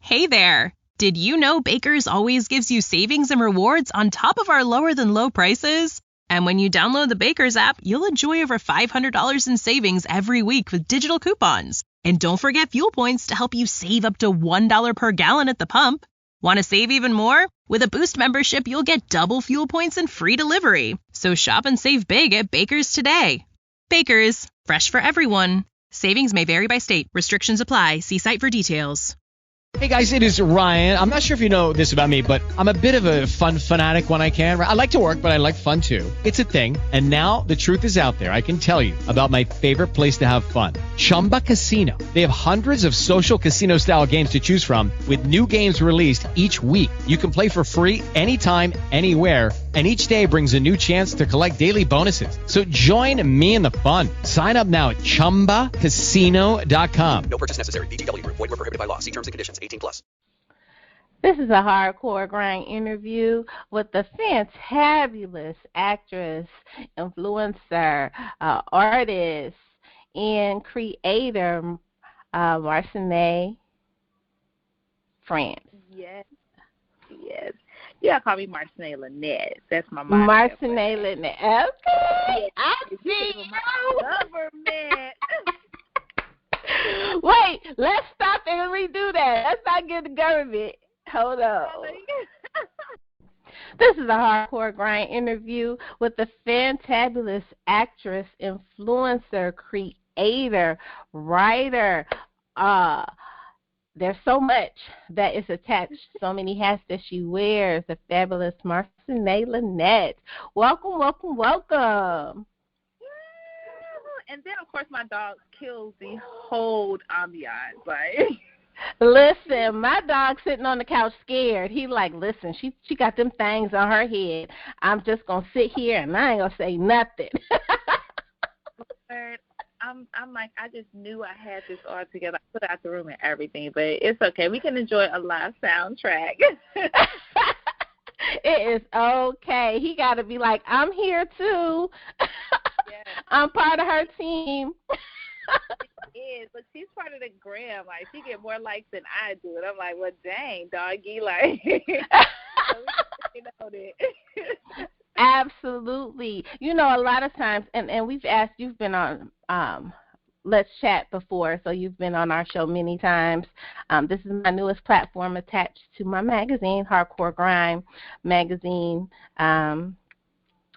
Hey there! Did you know Baker's always gives you savings and rewards on top of our lower-than-low prices? And when you download the Baker's app, you'll enjoy over $500 in savings every week with digital coupons. And don't forget fuel points to help you save up to $1 per gallon at the pump. Want to save even more? With a Boost membership, you'll get double fuel points and free delivery. So shop and save big at Baker's today. Baker's, fresh for everyone. Savings may vary by state. Restrictions apply. See site for details. Hey guys, it is Ryan. I'm not sure if you know this about me, but I'm a bit of a fun fanatic when I can. I like to work, but I like fun too. It's a thing. And now the truth is out there. I can tell you about my favorite place to have fun. Chumba Casino. They have hundreds of social casino style games to choose from with new games released each week. You can play for free anytime, anywhere. And each day brings a new chance to collect daily bonuses. So join me in the fun. Sign up now at ChumbaCasino.com. No purchase necessary. VGW Group. Void where prohibited by law. See terms and conditions. 18+. This is a hardcore grind interview with the fantabulous actress, influencer, artist, and creator, Marcinée France. Yes. Yeah, call me Marcinée Lynette. That's my mom. Marcinée Lynette. Okay. I see you. Government. Wait, let's stop and redo that. Let's not get the government. Hold on. This is a hardcore grind interview with the fantabulous actress, influencer, creator, writer. There's so much that is attached, so many hats that she wears, the fabulous Marcinée Lynette. Welcome. And then, of course, my dog kills the whole ambiance. Like, listen, my dog sitting on the couch scared. He like, listen, she got them things on her head. I'm just going to sit here and I ain't going to say nothing. I'm like, I just knew I had this all together. I put out the room and everything, but it's okay. We can enjoy a live soundtrack. It is okay. He got to be like, I'm here too. Yes. I'm part of her team. She is, but she's part of the gram. Like, she get more likes than I do. And I'm like, well, dang, doggy. Like, you know that. Absolutely. You know, a lot of times, and we've asked, you've been on Let's Chat before, so you've been on our show many times. This is my newest platform attached to my magazine, Hardcore Grind magazine.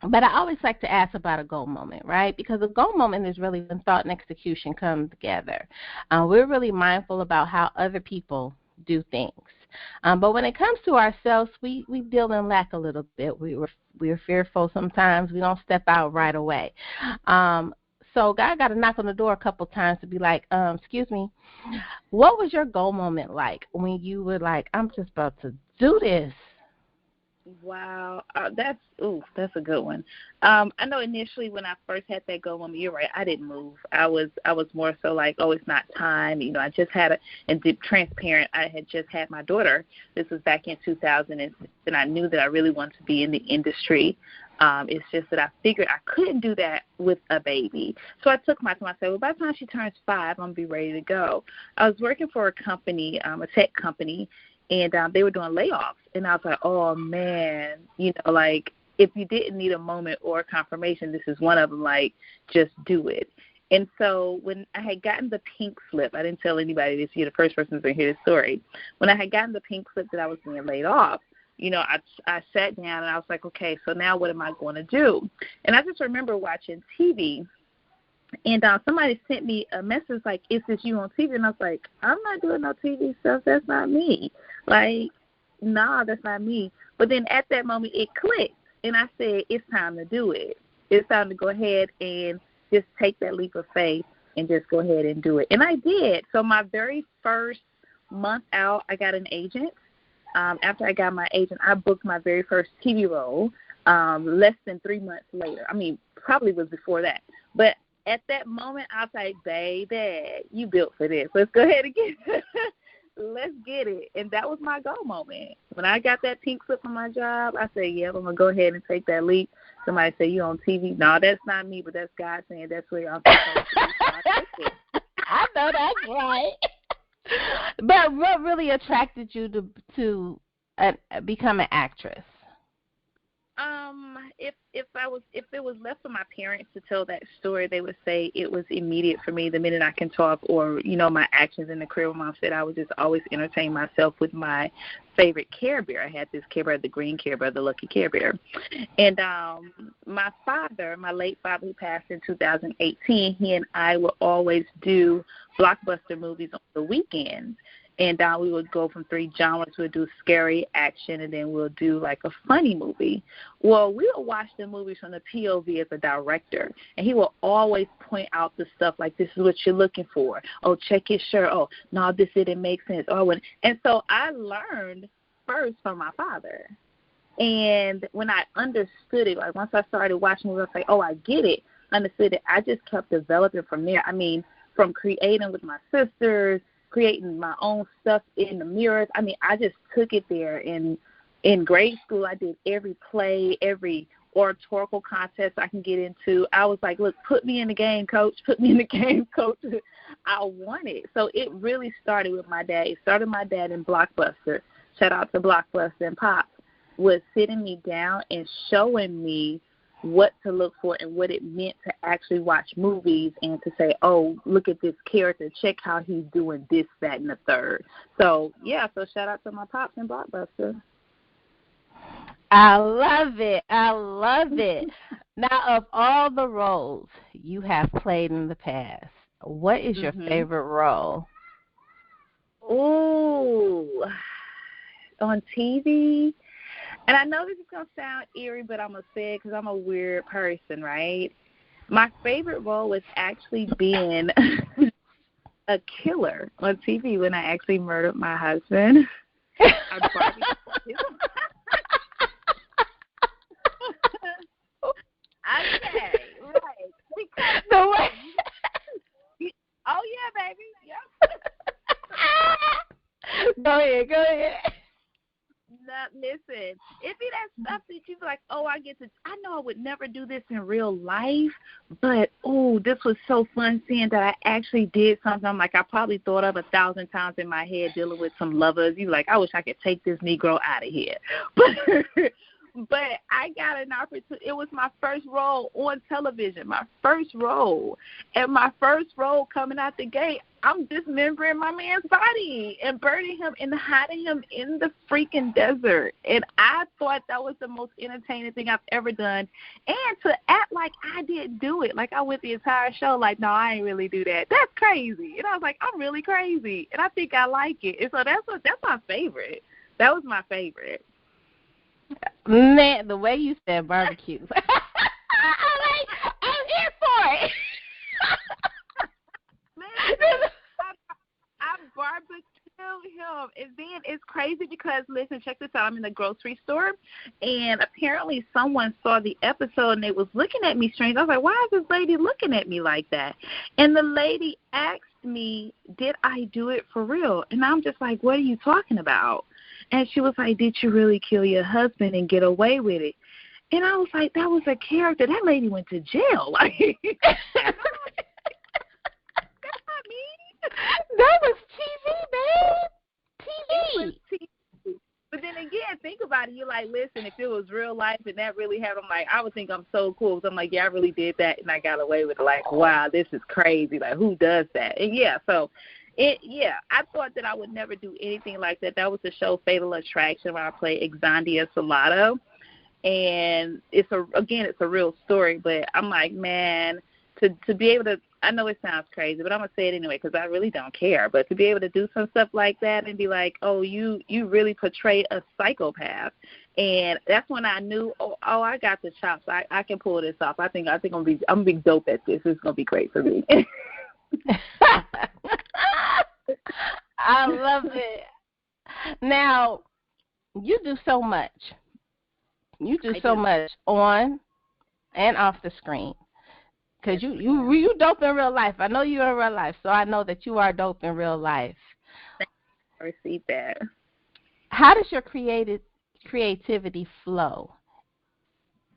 But I always like to ask about a goal moment, right? Because a goal moment is really when thought and execution come together. We're really mindful about how other people do things. But when it comes to ourselves, we deal in lack a little bit. We're fearful sometimes. We don't step out right away. So God got to knock on the door a couple times to be like, excuse me, what was your goal moment like when you were like, I'm just about to do this? Wow, that's a good one. I know initially when I first had that goal moment, you're right, I didn't move. I was more so like, oh, it's not time. You know, I just had and transparent, I had just had my daughter. This was back in 2006, and I knew that I really wanted to be in the industry. It's just that I figured I couldn't do that with a baby. So I took my time. I said, well, by the time she turns 5, I'm going to be ready to go. I was working for a company, a tech company, and they were doing layoffs. And I was like, oh, man, you know, like, if you didn't need a moment or confirmation, this is one of them, like, just do it. And so when I had gotten the pink slip, I didn't tell anybody this. You're the first person to hear this story. When I had gotten the pink slip that I was being laid off, you know, I sat down and I was like, okay, so now what am I going to do? And I just remember watching TV, and somebody sent me a message like, is this you on TV? And I was like, I'm not doing no TV stuff. That's not me. Like, nah, that's not me. But then at that moment, it clicked, and I said, it's time to do it. It's time to go ahead and just take that leap of faith and just go ahead and do it. And I did. So my very first month out, I got an agent. After I got my agent, I booked my very first TV role less than 3 months later. I mean, probably was before that. But at that moment, I was like, baby, you built for this. Let's go ahead and let's get it. And that was my goal moment. When I got that pink slip on my job, I said, yeah, I'm going to go ahead and take that leap. Somebody said, you on TV? No, that's not me, but that's God saying that's where I'm supposed to be. I know that's right. But what really attracted you to become an actress? If it was left for my parents to tell that story, they would say it was immediate for me the minute I can talk, or my actions in the career. Mom said I would just always entertain myself with my favorite Care Bear. I had this Care Bear, the green Care Bear, the Lucky Care Bear, and my father, my late father, who passed in 2018, he and I would always do blockbuster movies on the weekends. And we would go from 3 genres. We'll do scary, action, and then we'll do like a funny movie. Well, we would watch the movies from the POV as a director, and he will always point out the stuff like, this is what you're looking for. Oh, check his shirt. Oh, no, this didn't make sense. And so I learned first from my father. And when I understood it, like once I started watching movies, I was like, oh, I get it, understood it. I just kept developing from there. I mean, from creating with my sisters, creating my own stuff in the mirrors. I mean, I just took it there. In grade school, I did every play, every oratorical contest I can get into. I was like, look, put me in the game, coach. Put me in the game, coach. I won it. So it really started with my dad. It started my dad in Blockbuster. Shout out to Blockbuster and Pops, was sitting me down and showing me what to look for and what it meant to actually watch movies and to say, oh, look at this character, check how he's doing this, that, and the third. So, so shout out to my pops and Blockbuster. I love it. I love it. Now, of all the roles you have played in the past, what is your favorite role? Ooh, on TV? And I know this is going to sound eerie, but I'm going to say it because I'm a weird person, right? My favorite role was actually being a killer on TV when I actually murdered my husband. Okay, right. No way. Oh, yeah, baby. Yep. Go ahead. Listen, it be that stuff that you be like, oh, I know I would never do this in real life, but, this was so fun seeing that I actually did something. I'm like, I probably thought of 1,000 times in my head dealing with some lovers. You like, I wish I could take this Negro out of here. But I got an opportunity. It was my first role on television, my first role. And my first role coming out the gate, I'm dismembering my man's body and burning him and hiding him in the freaking desert. And I thought that was the most entertaining thing I've ever done. And to act like I didn't do it, like I went the entire show like, no, I ain't really do that. That's crazy. And I was like, I'm really crazy. And I think I like it. And so that's my favorite. That was my favorite. Man, the way you said barbecue. I'm here for it. Man, I barbecued him. And then it's crazy because, listen, check this out. I'm in the grocery store, and apparently someone saw the episode, and they was looking at me strange. I was like, why is this lady looking at me like that? And the lady asked me, did I do it for real? And I'm just like, what are you talking about? And she was like, did you really kill your husband and get away with it? And I was like, that was a character. That lady went to jail. Like, that's not me. That was TV, babe. TV. But then again, think about it. You're like, listen, if it was real life and that really happened, I'm like, I would think I'm so cool. Because I'm like, yeah, I really did that and I got away with it. Like, wow, this is crazy. Like, who does that? And I thought that I would never do anything like that. That was the show Fatal Attraction where I played Exandia Salato. And it's a real story, but I'm like, man, to be able to, I know it sounds crazy, but I'm going to say it anyway because I really don't care. But to be able to do some stuff like that and be like, oh, you really portray a psychopath. And that's when I knew, oh, I got the chops. I can pull this off. I think I'm going to be dope at this. It's going to be great for me. I love it. Now, you do so much. You do so much on and off the screen. Because you dope in real life. I know you in real life, so I know that you are dope in real life. I received that. How does your creativity flow?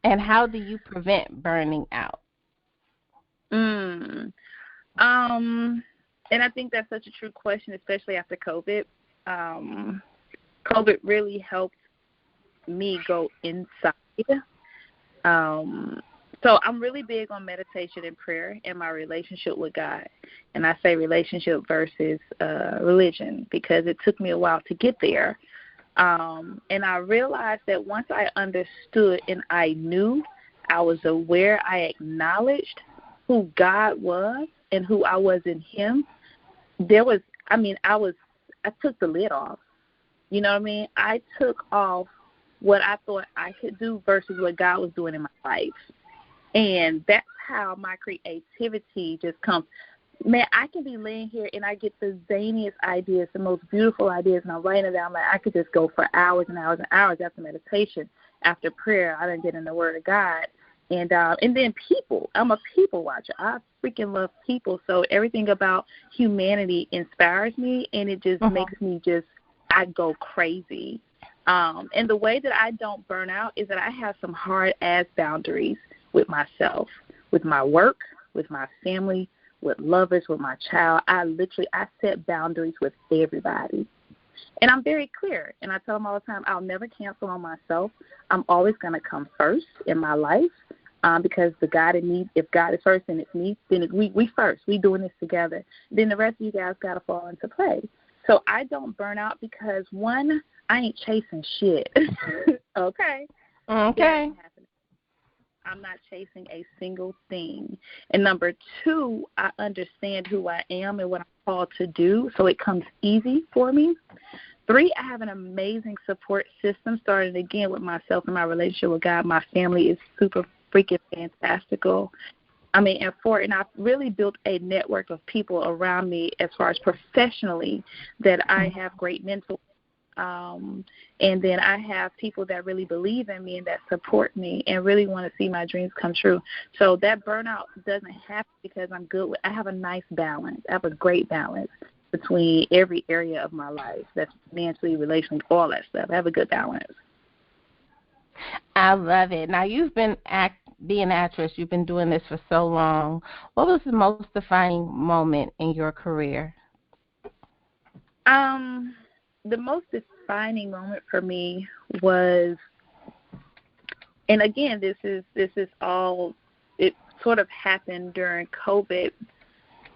And how do you prevent burning out? And I think that's such a true question, especially after COVID. COVID really helped me go inside. So I'm really big on meditation and prayer and my relationship with God. And I say relationship versus religion because it took me a while to get there. And I realized that once I understood and I knew, I was aware, I acknowledged who God was and who I was in him, I took the lid off. You know what I mean? I took off what I thought I could do versus what God was doing in my life. And that's how my creativity just comes. Man, I can be laying here and I get the zaniest ideas, the most beautiful ideas, and I'm writing it down. Like, I could just go for hours and hours and hours after meditation, after prayer. I didn't get in the Word of God. And then people. I'm a people watcher. I freaking love people. So everything about humanity inspires me, and it just makes me I go crazy. And the way that I don't burn out is that I have some hard-ass boundaries with myself, with my work, with my family, with lovers, with my child. I set boundaries with everybody. And I'm very clear. And I tell them all the time, I'll never cancel on myself. I'm always going to come first in my life because the God in me, if God is first and it's me, then we first. We doing this together. Then the rest of you guys got to fall into play. So I don't burn out because, one, I ain't chasing shit. Okay. I'm not chasing a single thing. And number two, I understand who I am and what I'm called to do, so it comes easy for me. Three, I have an amazing support system, starting again with myself and my relationship with God. My family is super freaking fantastical. And four, and I've really built a network of people around me as far as professionally that I have great mentors. And then I have people that really believe in me and that support me and really want to see my dreams come true. So that burnout doesn't happen because I have a nice balance. I have a great balance between every area of my life. That's financially, relationally, all that stuff. I have a good balance. I love it. Now, you've been being an actress. You've been doing this for so long. What was the most defining moment in your career? The most defining moment for me was, and again, this is all, it sort of happened during COVID.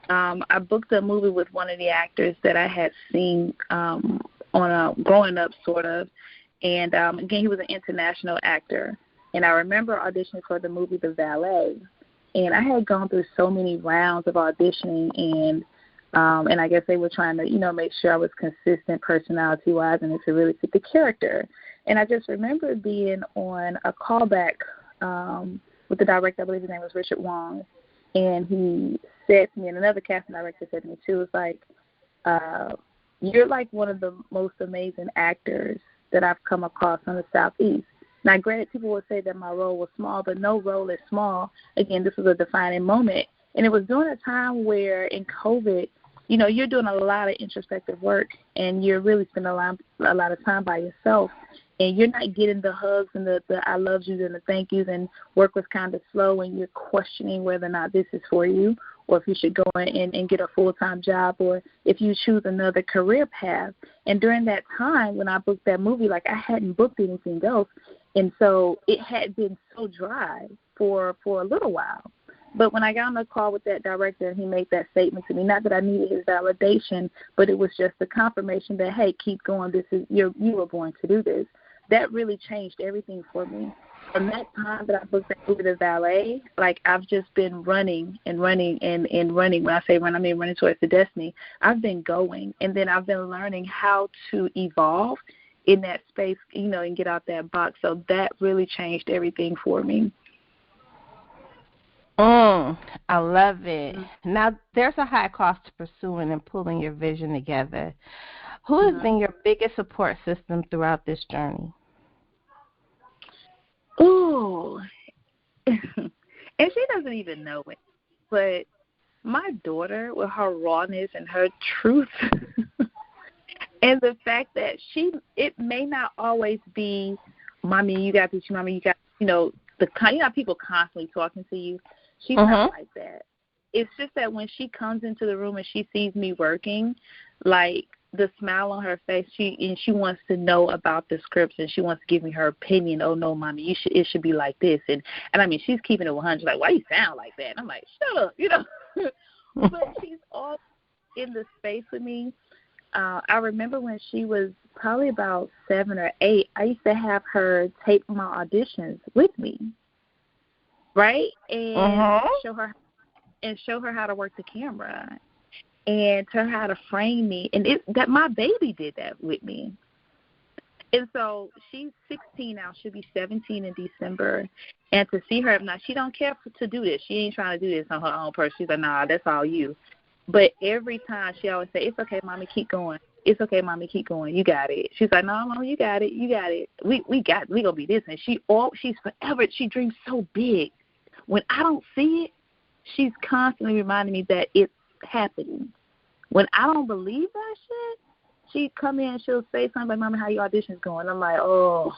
I booked a movie with one of the actors that I had seen on a growing up, sort of, and again, he was an international actor, and I remember auditioning for the movie The Valet, and I had gone through so many rounds of auditioning, and I guess they were trying to, make sure I was consistent personality-wise and to really fit the character. And I just remember being on a callback with the director, I believe his name was Richard Wong, and he said to me, and another casting director said to me too, was like, you're like one of the most amazing actors that I've come across on the Southeast. Now, granted, people would say that my role was small, but no role is small. Again, this was a defining moment. And it was during a time where in COVID, you're doing a lot of introspective work, and you're really spending a lot of time by yourself, and you're not getting the hugs and the I love yous and the thank yous, and work was kind of slow, and you're questioning whether or not this is for you, or if you should go in and get a full-time job, or if you choose another career path. And during that time when I booked that movie, I hadn't booked anything else, and so it had been so dry for a little while. But when I got on the call with that director, he made that statement to me, not that I needed his validation, but it was just the confirmation that, hey, keep going. You were born to do this. That really changed everything for me. From that time that I booked that movie, The Valet, I've just been running and running and running. When I say run, I mean running towards the destiny. I've been going, and then I've been learning how to evolve in that space, and get out that box. So that really changed everything for me. I love it. Now, there's a high cost to pursuing and pulling your vision together. Who has been your biggest support system throughout this journey? Ooh. And she doesn't even know it. But my daughter, with her rawness and her truth, and the fact that it may not always be, Mommy, you got this, Mommy, you got, how people constantly talking to you. She's not like that. it's just that when she comes into the room and she sees me working, like the smile on her face, she wants to know about the scripts and she wants to give me her opinion. Oh no, mommy, it should be like this. And I mean, she's keeping it 100. Like, why you sound like that? And I'm like, shut up, you know. But she's all in the space with me. I remember when she was probably about 7 or 8, I used to have her tape my auditions with me, right? And show her how to work the camera and tell her how to frame me. And that my baby did that with me. And so she's 16 now. She'll be 17 in December. And to see her, now she don't care to do this. She ain't trying to do this on her own person. She's like, nah, that's all you. But every time she always say, it's okay, mommy, keep going. It's okay, mommy, keep going. You got it. She's like, no, mom, you got it. You got it. We gonna be this. And she's forever. She dreams so big. When I don't see it, she's constantly reminding me that it's happening. When I don't believe that shit, she come in and she'll say something like, Mama, how your auditions going? I'm like, oh,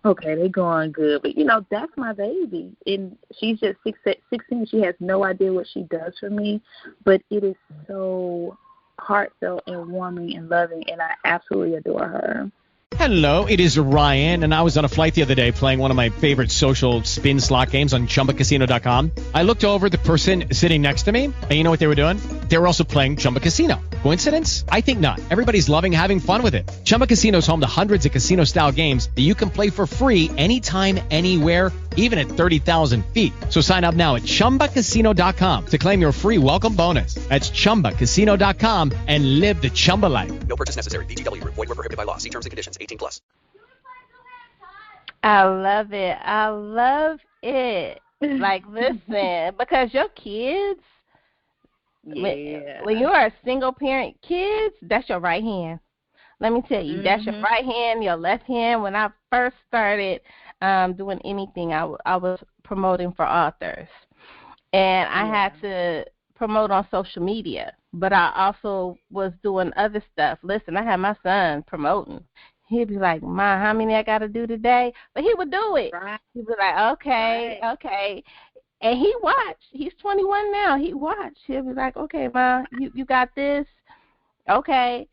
okay, they going good. But, you know, that's my baby. And she's just 16. She has no idea what she does for me. But it is so heartfelt and warming and loving, and I absolutely adore her. Hello, it is Ryan, and I was on a flight the other day playing one of my favorite social spin slot games on ChumbaCasino.com. I looked over at the person sitting next to me, and you know what they were doing? They were also playing Chumba Casino. Coincidence? I think not. Everybody's loving having fun with it. Chumba Casino is home to hundreds of casino-style games that you can play for free anytime, anywhere, even at 30,000 feet. So sign up now at ChumbaCasino.com to claim your free welcome bonus. That's ChumbaCasino.com and live the Chumba life. No purchase necessary. VGW. Void where prohibited by law. See terms and conditions. 18+. I love it. I love it. Like, listen, because your kids, when you are a single parent, kids, that's your right hand. Let me tell you, that's your right hand, your left hand. When I first started doing anything, I was promoting for authors. And I had to promote on social media, but I also was doing other stuff. Listen, I had my son promoting. He'd be like, Ma, how many I got to do today? But he would do it. Right. He'd be like, okay. And he watched. He's 21 now. He watched. He'll be like, okay, Ma, you got this? Okay.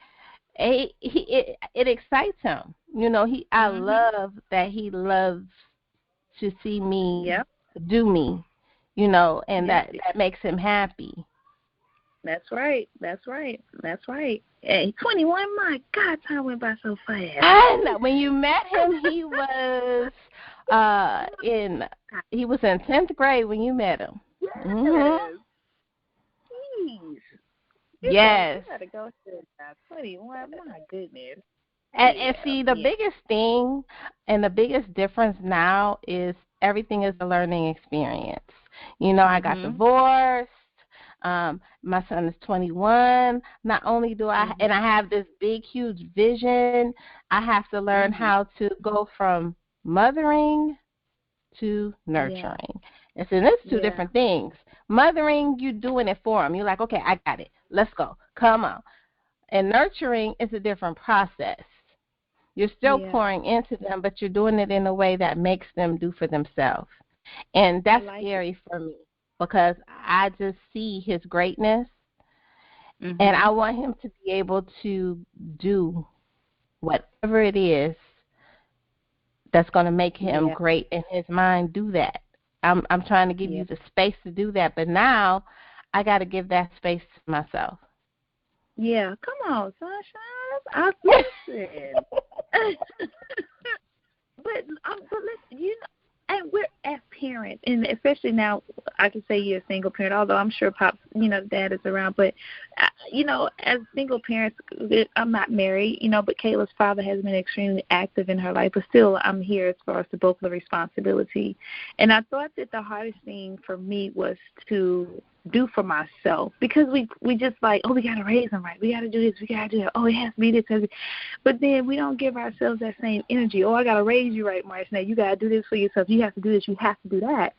And it excites him. You know, I love that he loves to see me do me, you know, and that makes him happy. That's right. Hey, 21, my God, time went by so fast. I know. When you met him, he was in 10th grade when you met him. Yes. Yes. You gotta go to 21. My goodness. And see, the biggest thing and the biggest difference now is everything is a learning experience. You know, I got divorced. My son is 21. Not only do I, and I have this big, huge vision, I have to learn how to go from mothering to nurturing. And so it's two different things. Mothering, you're doing it for them. You're like, okay, I got it. Let's go. Come on. And nurturing is a different process. You're still pouring into them, but you're doing it in a way that makes them do for themselves. And that's scary for me because I just see his greatness, and I want him to be able to do whatever it is that's going to make him great in his mind. Do that. I'm trying to give you the space to do that, but now I got to give that space to myself. Yeah, come on, Sunshine. I listen. but listen, you know, and we're as parents, and especially now, I can say you're a single parent, although I'm sure Pop's, you know, dad is around. But, you know, as single parents, I'm not married, you know, but Kayla's father has been extremely active in her life. But still, I'm here as far as the bulk of the responsibility. And I thought that the hardest thing for me was to do for myself, because we just like, oh, we got to raise them right. We got to do this. We got to do that. Oh, it has to be this. But then we don't give ourselves that same energy. Oh, I got to raise you right, Marcia. Now you got to do this for yourself. You have to do this. You have to do that.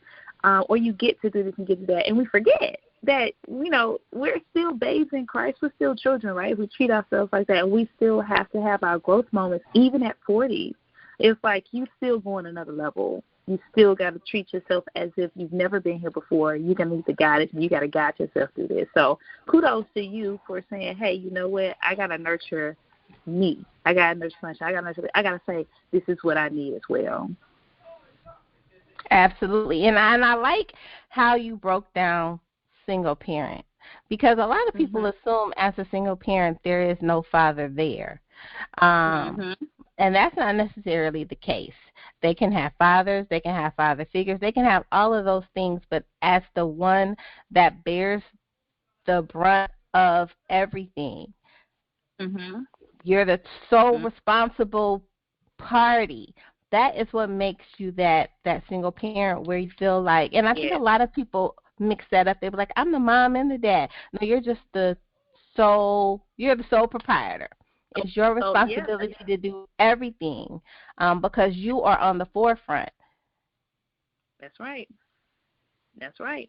Or you get to do this and get to that. And we forget that, you know, we're still babes in Christ. We're still children, right? We treat ourselves like that. And we still have to have our growth moments, even at 40. It's like you still going another level. you still got to treat yourself as if you've never been here before. You're going to need the guidance, and you got to guide yourself through this. So kudos to you for saying, hey, you know what? I got to nurture me. I got to nurture sunshine. I got to say this is what I need as well. Absolutely. And I like how you broke down single parent, because a lot of people assume as a single parent there is no father there. And that's not necessarily the case. They can have fathers, they can have father figures, they can have all of those things, but as the one that bears the brunt of everything, you're the sole responsible party. That is what makes you that single parent where you feel like, and I think a lot of people mix that up. They're like, I'm the mom and the dad. No, you're just you're the sole proprietor. It's your responsibility to do everything because you are on the forefront. That's right. That's right.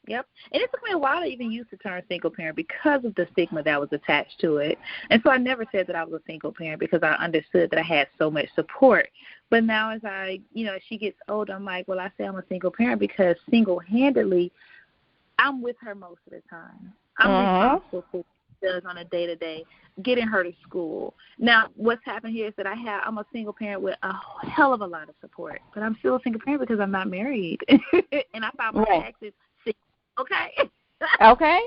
Yep. And it took me a while to even use the term single parent because of the stigma that was attached to it. And so I never said that I was a single parent because I understood that I had so much support. But now as as she gets older, I'm like, well, I say I'm a single parent because single-handedly I'm with her most of the time. I'm responsible for what she does on a day-to-day, getting her to school. Now, what's happened here is that I'm a single parent with a hell of a lot of support. But I'm still a single parent because I'm not married. And I filed my taxes. Okay. Okay.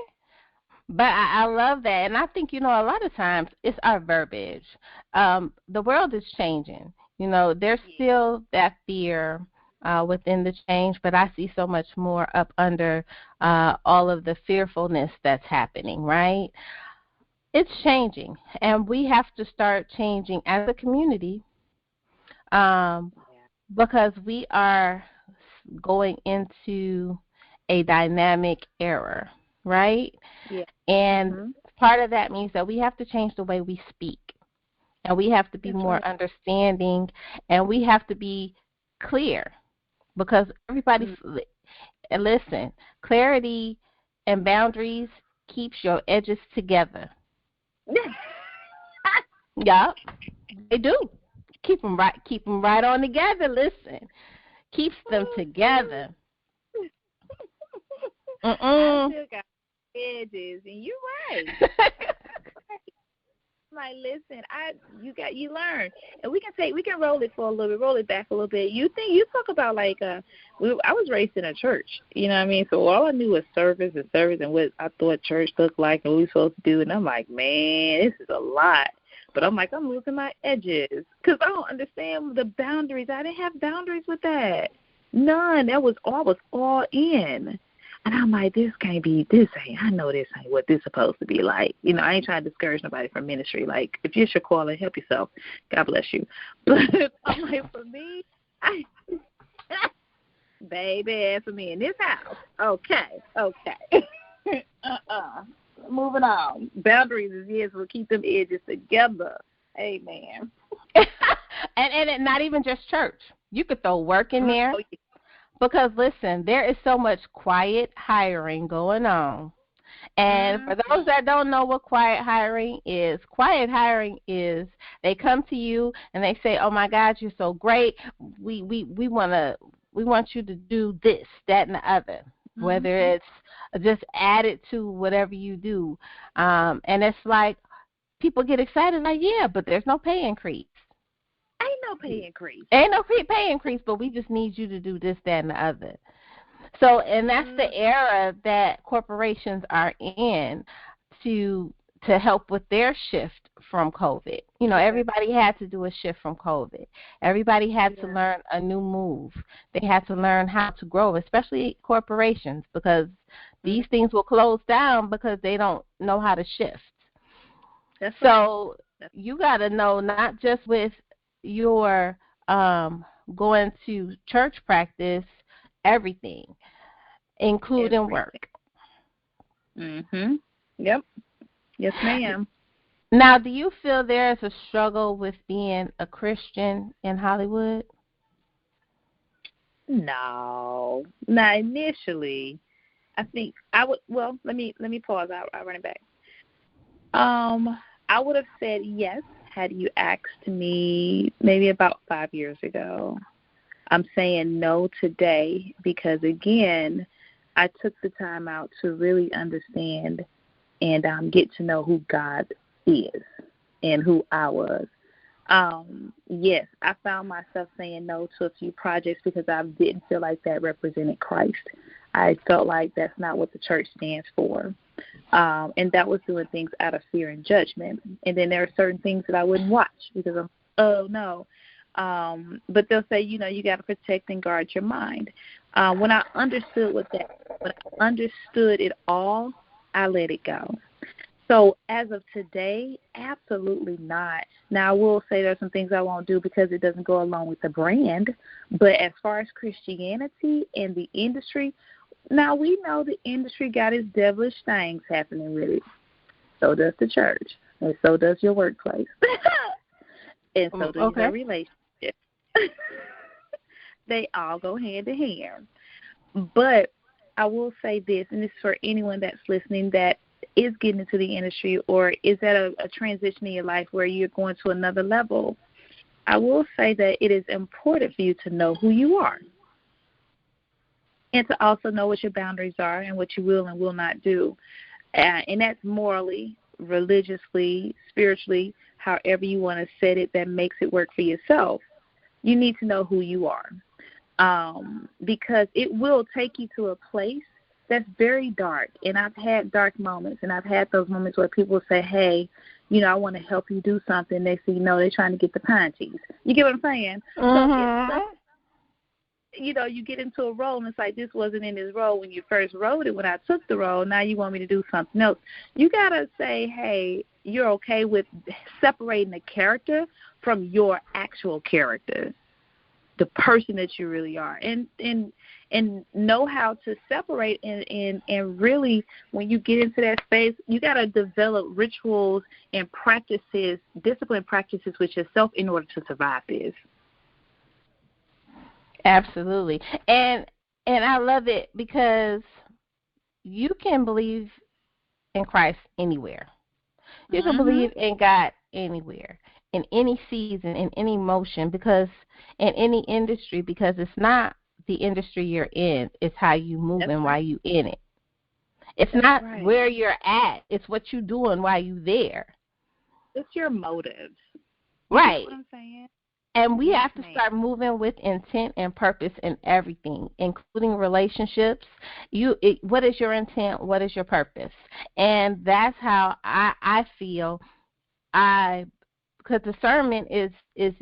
But I love that. And I think, a lot of times it's our verbiage. The world is changing. There's still that fear within the change, but I see so much more up under all of the fearfulness that's happening, right? It's changing, and we have to start changing as a community because we are going into a dynamic era, right? Yeah. And part of that means that we have to change the way we speak, and we have to be more understanding, and we have to be clear because everybody, listen, clarity and boundaries keeps your edges together. Yeah, they do. Keep them right on together. Listen, keeps them together. I still got edges, and you're right. Like, listen, you learn, and we can roll it for a little bit, roll it back a little bit. You talk about like I was raised in a church, you know what I mean? So all I knew was service and what I thought church looked like and what we were supposed to do, and I'm like, man, this is a lot. But I'm like, I'm losing my edges because I don't understand the boundaries. I didn't have boundaries with that. None. I was all in. And I'm like, I know this ain't what this supposed to be like. I ain't trying to discourage nobody from ministry. Like, if it's your calling, help yourself. God bless you. But I'm like, for me, baby, for me in this house. Okay. Moving on. Boundaries will keep them edges together. Amen. and not even just church. You could throw work in there. Because, listen, there is so much quiet hiring going on. And for those that don't know what quiet hiring is they come to you and they say, oh, my God, you're so great. We want you to do this, that, and the other, whether it's just added to whatever you do. And it's like people get excited, like, yeah, but there's no pay increase. Ain't no pay increase, but we just need you to do this, that, and the other. So, and that's the era that corporations are in to help with their shift from COVID. Everybody had to do a shift from COVID. Everybody had to learn a new move. They had to learn how to grow, especially corporations, because these things will close down because they don't know how to shift. So you got to know, not just with your going to church practice, everything, including work. Yep. Yes, ma'am. Now, do you feel there is a struggle with being a Christian in Hollywood? No. Not initially. I think I would. Well, let me pause. I'll run it back. I would have said yes had you asked me maybe about 5 years ago. I'm saying no today because, again, I took the time out to really understand and get to know who God is and who I was. Yes, I found myself saying no to a few projects because I didn't feel like that represented Christ. I felt like that's not what the church stands for. And that was doing things out of fear and judgment. And then there are certain things that I wouldn't watch because I'm, oh, no. But they'll say, you got to protect and guard your mind. When I understood when I understood it all, I let it go. So as of today, absolutely not. Now, I will say there's some things I won't do because it doesn't go along with the brand. But as far as Christianity and the industry, now we know the industry got its devilish things happening with it. So does the church. And so does your workplace. And so does your relationship. They all go hand in hand. But I will say this, and this is for anyone that's listening that is getting into the industry or is at a transition in your life where you're going to another level. I will say that it is important for you to know who you are and to also know what your boundaries are and what you will and will not do. And that's morally, religiously, spiritually, however you want to set it that makes it work for yourself. You need to know who you are because it will take you to a place that's very dark. And I've had dark moments, and I've had those moments where people say, hey, I want to help you do something. Next thing you know, they're trying to get the pine cheese. You get what I'm saying? Mm-hmm. So you get into a role, and it's like this wasn't in this role when you first wrote it, when I took the role. Now you want me to do something else. You got to say, hey, you're okay with separating the character from your actual character, the person that you really are, and know how to separate and really, when you get into that space, you got to develop rituals and practices, discipline practices with yourself in order to survive this. Absolutely. And I love it because you can believe in Christ anywhere. You can believe in God anywhere, in any season, in any motion, because in any industry, because it's not the industry you're in, it's how you move and why you in it. It's not where you're at, it's what you're doing while you there. It's your motives. Right. You know what I'm saying? And we have to start moving with intent and purpose in everything, including relationships. What is your intent? What is your purpose? And that's how I feel. Because discernment is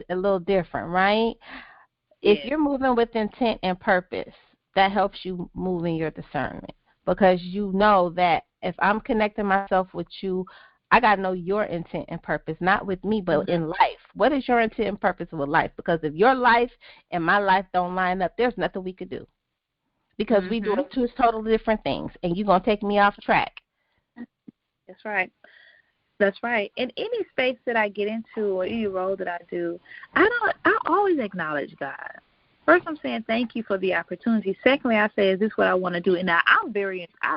a little different, right? Yes. If you're moving with intent and purpose, that helps you move in your discernment. Because you know that if I'm connecting myself with you, I got to know your intent and purpose, not with me, but in life. What is your intent and purpose with life? Because if your life and my life don't line up, there's nothing we could do. Because we do two totally different things, and you're going to take me off track. That's right. That's right. In any space that I get into or any role that I do, I always acknowledge God. First, I'm saying thank you for the opportunity. Secondly, I say, is this what I want to do? And I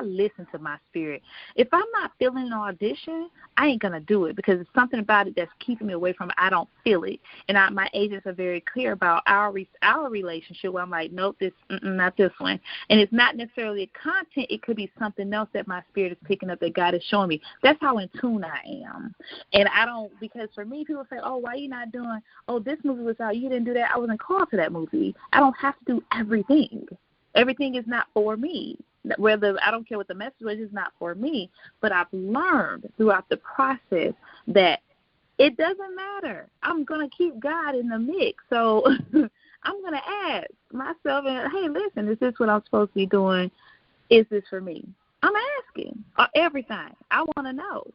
listen to my spirit. If I'm not feeling an audition, I ain't going to do it because it's something about it that's keeping me away from it. I don't feel it. And my agents are very clear about our relationship where I'm like, nope, not this one. And it's not necessarily a content. It could be something else that my spirit is picking up that God is showing me. That's how in tune I am. And because for me, people say, oh, why are you not doing, this movie was out. You didn't do that. I wasn't called to that movie. I don't have to do everything. Everything is not for me. I don't care what the message was, it's not for me. But I've learned throughout the process that it doesn't matter. I'm going to keep God in the mix. So I'm going to ask myself, hey, listen, is this what I'm supposed to be doing? Is this for me? I'm asking everything. I want to know.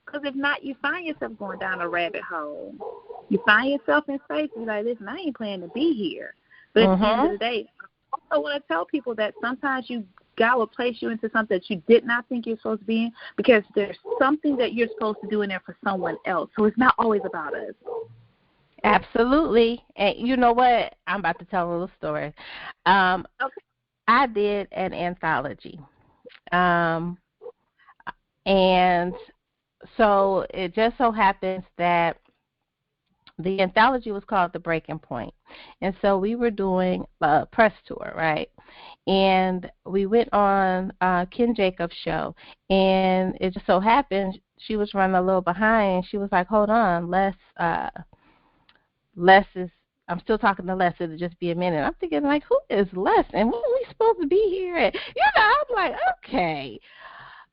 Because if not, you find yourself going down a rabbit hole. You find yourself in space and you're like, listen, I ain't planning to be here. But at the end of the day, I also want to tell people that sometimes God will place you into something that you did not think you're supposed to be in because there's something that you're supposed to do in there for someone else. So it's not always about us. Absolutely. And you know what? I'm about to tell a little story. Okay. I did an anthology. And so it just so happens that The anthology was called The Breaking Point. And so we were doing a press tour, right? And we went on Ken Jacobs' show. And it just so happened she was running a little behind. And she was like, hold on, Les is, I'm still talking to Les. It'll just be a minute. I'm thinking, like, who is Les? And when are we supposed to be here at? I'm like, okay.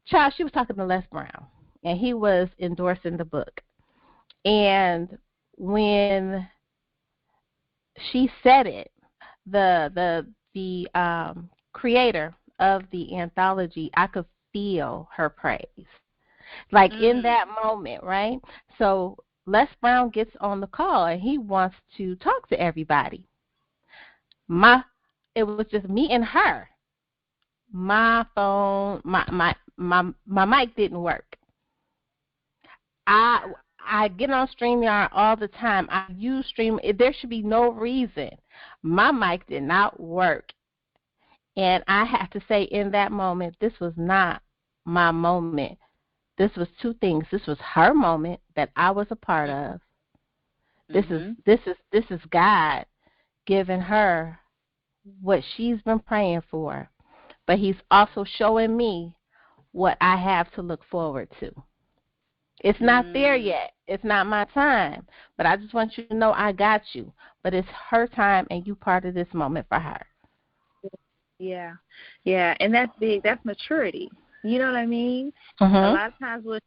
Child, she was talking to Les Brown. And he was endorsing the book. And when she said it, the creator of the anthology, I could feel her praise, like in that moment, right? So Les Brown gets on the call and he wants to talk to everybody. It was just me and her. My phone, my mic didn't work. I get on StreamYard all the time. I use Stream. There should be no reason. My mic did not work. And I have to say in that moment, this was not my moment. This was two things. This was her moment that I was a part of. This is God giving her what she's been praying for. But he's also showing me what I have to look forward to. It's not there yet. It's not my time. But I just want you to know I got you. But it's her time, and you part of this moment for her. Yeah. Yeah, and that's big. That's maturity. You know what I mean? A lot of times we'll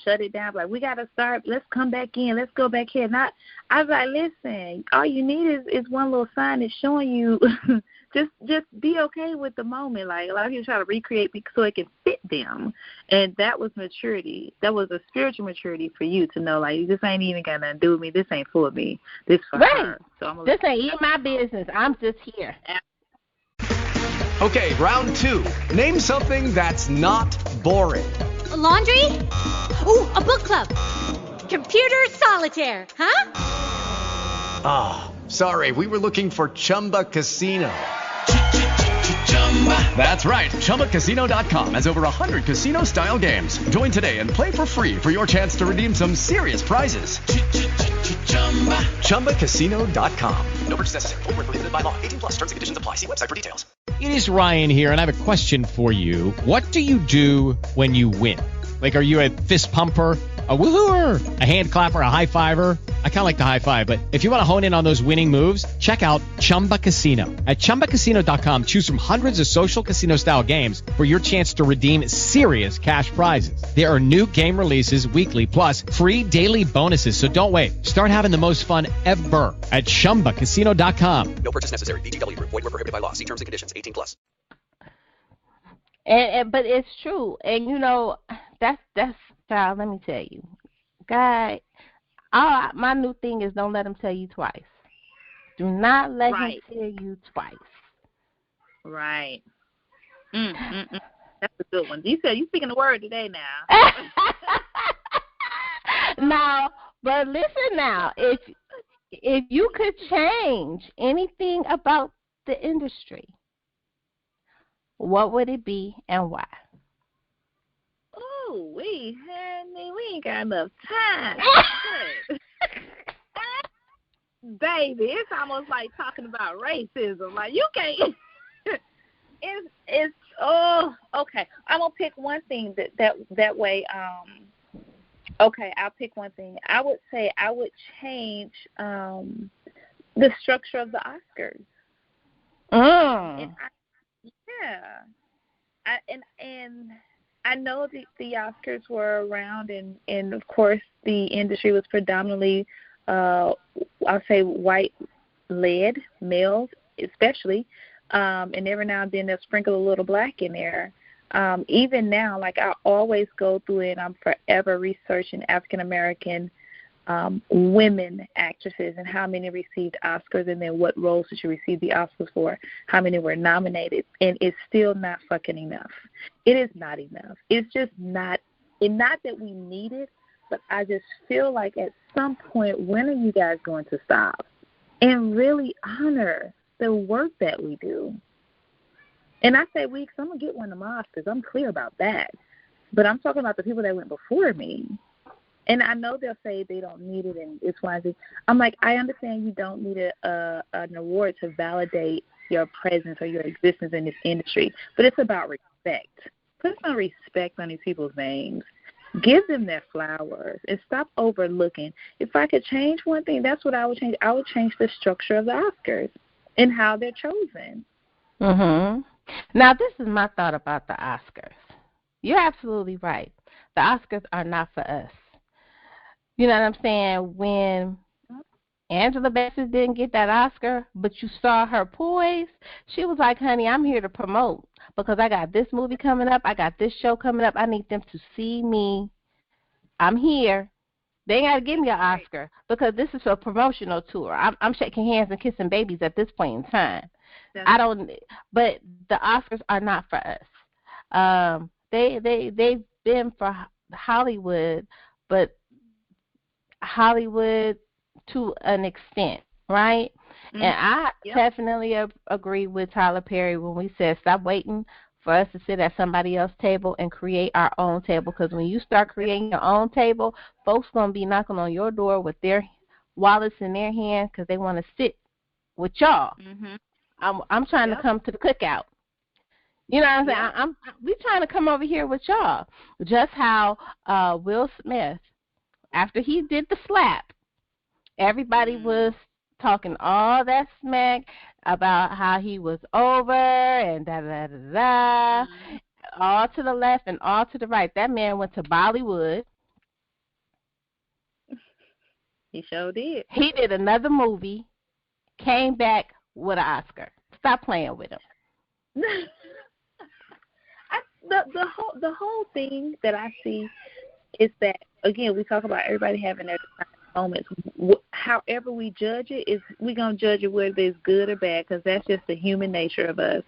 shut it down. Like, we got to start. Let's come back in. Let's go back here. I was like, listen, all you need is one little sign that's showing you just be okay with the moment. Like, a lot of people try to recreate so it can fit them. And that was maturity. That was a spiritual maturity for you to know, like, this ain't even got nothing to do with me. This ain't for me. This for her. So this ain't my business. I'm just here. Okay, round two. Name something that's not boring. A laundry? Ooh, a book club. Computer solitaire, huh? Ah, sorry, we were looking for Chumba Casino. That's right, ChumbaCasino.com has over 100 casino-style games. Join today and play for free for your chance to redeem some serious prizes. ChumbaCasino.com. No purchase necessary. Void where prohibited by law. 18 plus. Terms and conditions apply. See website for details. It is Ryan here, and I have a question for you. What do you do when you win? Like, are you a fist pumper, a woohooer, a hand clapper, a high fiver? I kind of like the high five, but if you want to hone in on those winning moves, check out Chumba Casino. At ChumbaCasino.com, choose from hundreds of social casino-style games for your chance to redeem serious cash prizes. There are new game releases weekly, plus free daily bonuses, so don't wait. Start having the most fun ever at ChumbaCasino.com. No purchase necessary. VGW. Void where prohibited by law. See terms and conditions. 18 plus. But it's true. And, you know, that's child, let me tell you. God, my new thing is don't let him tell you twice. Do not let him tell you twice. Right. That's a good one. You said you speaking the word today now. Now, but listen now. If you could change anything about the industry, what would it be and why? Oh, we ain't got enough time. Baby, it's almost like talking about racism. Like, you can't. It's okay. I'm gonna pick one thing that way. Okay, I'll pick one thing. I would say I would change the structure of the Oscars. And I know the Oscars were around, and of course the industry was predominantly, I'll say, white-led, males especially, and every now and then they'll sprinkle a little black in there. Even now, like, I always go through it, and I'm forever researching African-American women actresses and how many received Oscars, and then what roles did you receive the Oscars for, how many were nominated, and it's still not fucking enough. It is not enough. It's just not, and not that we need it, but I just feel like at some point, when are you guys going to stop and really honor the work that we do? And I say we, because I'm going to get one of my Oscars. I'm clear about that. But I'm talking about the people that went before me. And I know they'll say they don't need it and it's why. I'm like, I understand you don't need an award to validate your presence or your existence in this industry, but it's about respect. Put some respect on these people's names. Give them their flowers and stop overlooking. If I could change one thing, that's what I would change. I would change the structure of the Oscars and how they're chosen. Now, this is my thought about the Oscars. You're absolutely right. The Oscars are not for us. You know what I'm saying? When Angela Bassett didn't get that Oscar, but you saw her poise, she was like, honey, I'm here to promote because I got this movie coming up. I got this show coming up. I need them to see me. I'm here. They ain't got to give me an Oscar because this is a promotional tour. I'm shaking hands and kissing babies at this point in time. But the Oscars are not for us. They've been for Hollywood, but Hollywood to an extent, right? And I definitely agree with Tyler Perry when we said stop waiting for us to sit at somebody else's table and create our own table, because when you start creating your own table, folks going to be knocking on your door with their wallets in their hand because they want to sit with y'all. I'm trying to come to the cookout. You know what I'm saying? We trying to come over here with y'all. Just how Will Smith, after he did the slap, everybody was talking all that smack about how he was over and da-da-da-da-da, all to the left and all to the right. That man went to Bollywood. He sure did. He did another movie, came back with an Oscar. Stop playing with him. The whole thing that I see is that, again, we talk about everybody having their moments. However we judge it, is we're going to judge it whether it's good or bad, because that's just the human nature of us.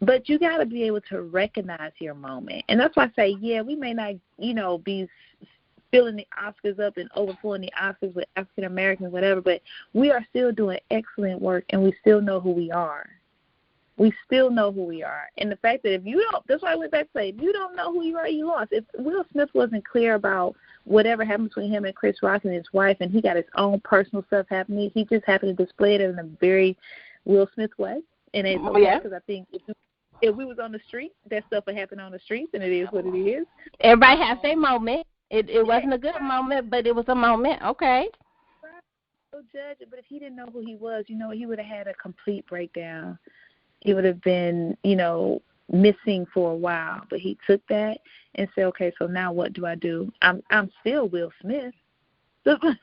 But you got to be able to recognize your moment. And that's why I say, we may not, be filling the Oscars up and overflowing the Oscars with African Americans, whatever, but we are still doing excellent work, and we still know who we are. We still know who we are. And the fact that if you don't, that's why I went back to say, if you don't know who you are, you lost. If Will Smith wasn't clear about whatever happened between him and Chris Rock and his wife, and he got his own personal stuff happening, he just happened to display it in a very Will Smith way. And it's okay, because I think if we was on the street, that stuff would happen on the streets, and it is what it is. Everybody has their moment. It wasn't a good moment, but it was a moment. Okay. So judge it, but if he didn't know who he was, he would have had a complete breakdown. He would have been, missing for a while. But he took that and said, okay, so now what do I do? I'm still Will Smith. I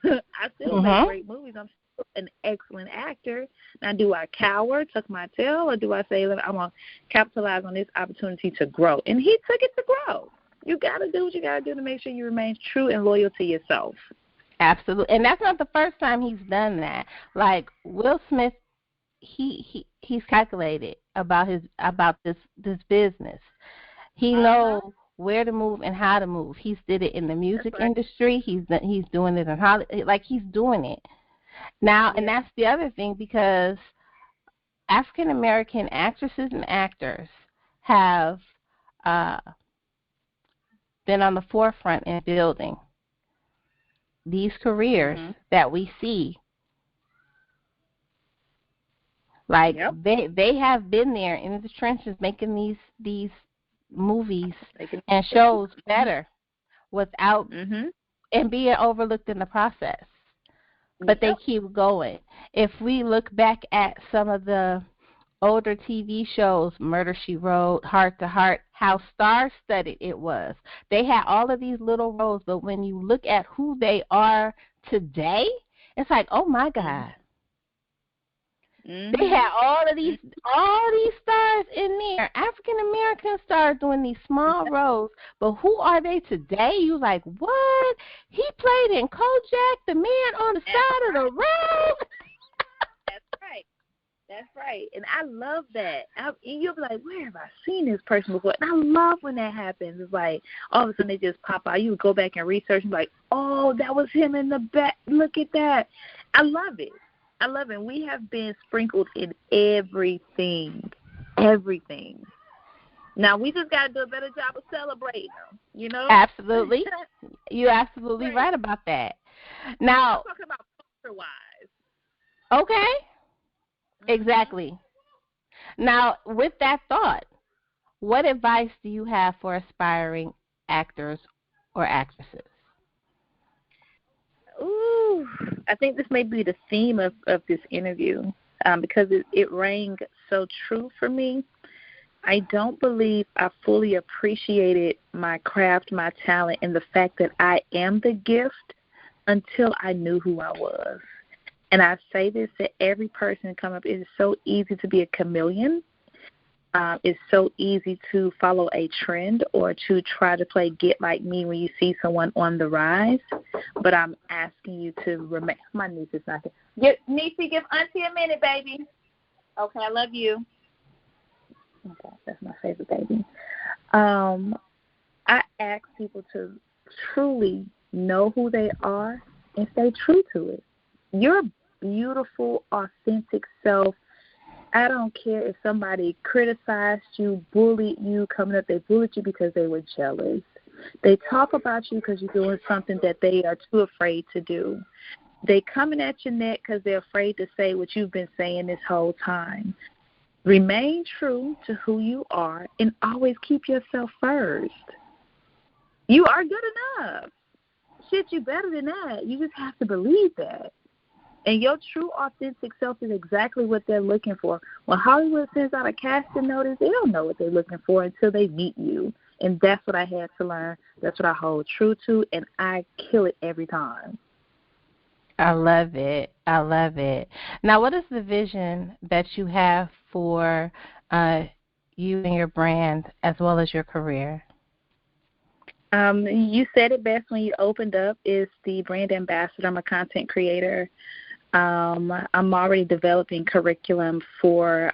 still make great movies. I'm still an excellent actor. Now, do I cower, tuck my tail, or do I say, I'm going to capitalize on this opportunity to grow? And he took it to grow. You got to do what you got to do to make sure you remain true and loyal to yourself. Absolutely. And that's not the first time he's done that. Like Will Smith, he's calculated about this business. He knows where to move and how to move. He's did it in the music industry. He's doing it in Hollywood. Like, he's doing it now. And that's the other thing, because African American actresses and actors have been on the forefront in building these careers that we see. Like, they have been there in the trenches making these movies and shows better without and being overlooked in the process. But they keep going. If we look back at some of the older TV shows, Murder, She Wrote, Heart to Heart, how star-studded it was. They had all of these little roles, but when you look at who they are today, it's like, oh my God. They had all these stars in there, African American stars doing these small roles, but who are they today? You like, what? He played in Kojak, the man on the side of the road. That's right. And I love that. You'll be like, where have I seen this person before? And I love when that happens. It's like all of a sudden they just pop out. You would go back and research and be like, oh, that was him in the back. Look at that. I love it. We have been sprinkled in everything. Now, we just got to do a better job of celebrating them, you know? Absolutely. You're absolutely right about that. Now, I'm talking about culture-wise. okay, exactly. Now, with that thought, what advice do you have for aspiring actors or actresses? Ooh, I think this may be the theme of this interview because it rang so true for me. I don't believe I fully appreciated my craft, my talent, and the fact that I am the gift until I knew who I was. And I say this to every person coming up. It is so easy to be a chameleon. It's so easy to follow a trend or to try to play get like me when you see someone on the rise. But I'm asking you to remain. My niece is not there. Niecy, give Auntie a minute, baby. Okay, I love you. Okay, that's my favorite baby. I ask people to truly know who they are and stay true to it. Your beautiful, authentic self. I don't care if somebody criticized you, bullied you, coming up, they bullied you because they were jealous. They talk about you because you're doing something that they are too afraid to do. They coming at your neck because they're afraid to say what you've been saying this whole time. Remain true to who you are and always keep yourself first. You are good enough. Shit, you better than that. You just have to believe that. And your true, authentic self is exactly what they're looking for. When Hollywood sends out a casting notice, they don't know what they're looking for until they meet you. And that's what I had to learn. That's what I hold true to, and I kill it every time. I love it. I love it. Now, what is the vision that you have for you and your brand as well as your career? You said it best when you opened up, is the brand ambassador. I'm a content creator. I'm already developing curriculum for